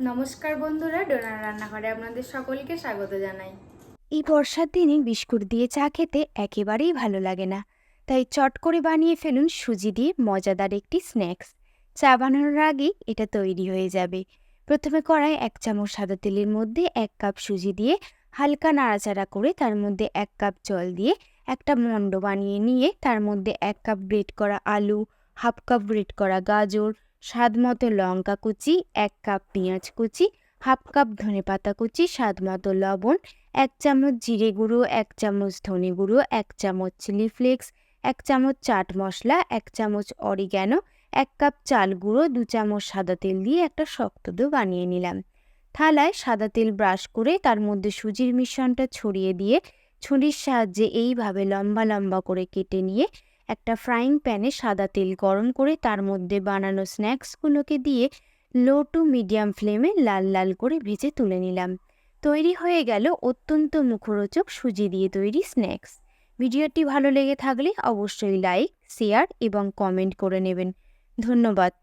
নমস্কার বন্ধুরা, ডোনার রান্নাঘরে আপনাদের সকলকে স্বাগত জানাই। এই বর্ষার দিনে বিস্কুট দিয়ে চা খেতে একেবারেই ভালো লাগে না, তাই চট করে বানিয়ে ফেলুন সুজি দিয়ে মজাদার একটি স্ন্যাক্স। চা বানানোর আগেই এটা তৈরি হয়ে যাবে। প্রথমে কড়াই 1 চামচ সাদা তেলের মধ্যে 1 কাপ সুজি দিয়ে হালকা নাড়াচাড়া করে তার মধ্যে 1 কাপ জল দিয়ে একটা মণ্ড বানিয়ে নিয়ে তার মধ্যে 1 কাপ গ্রেট করা আলু, 1/2 কাপ গ্রেট করা গাজর, স্বাদ মতো লঙ্কা কুচি, 1 কাপ পেঁয়াজ কুচি, 1/2 কাপ ধনেপাতা কুচি, স্বাদ মতো লবণ, 1 চামচ জিরে গুঁড়ো, 1 চামচ ধনে গুঁড়ো, 1 চামচ চিলি ফ্লেক্স, 1 চামচ চাট মশলা, 1 চামচ অরিগ্যানো, 1 কাপ চাল গুঁড়ো, 2 চামচ সাদা তেল দিয়ে একটা শক্ত ডো বানিয়ে নিলাম। থালায় সাদা তেল ব্রাশ করে তার মধ্যে সুজির মিশ্রণটা ছড়িয়ে দিয়ে ছুরির সাহায্যে এইভাবে লম্বা লম্বা করে কেটে নিয়ে একটা ফ্রাইং প্যানে সাদা তেল গরম করে তার মধ্যে বানানো স্ন্যাক্সগুলোকে দিয়ে লো টু মিডিয়াম ফ্লেমে লাল লাল করে ভেজে তুলে নিলাম। তৈরি হয়ে গেল অত্যন্ত মুখরোচক সুজি দিয়ে তৈরি স্ন্যাক্স। ভিডিওটি ভালো লেগে থাকলে অবশ্যই লাইক, শেয়ার এবং কমেন্ট করে নেবেন। ধন্যবাদ।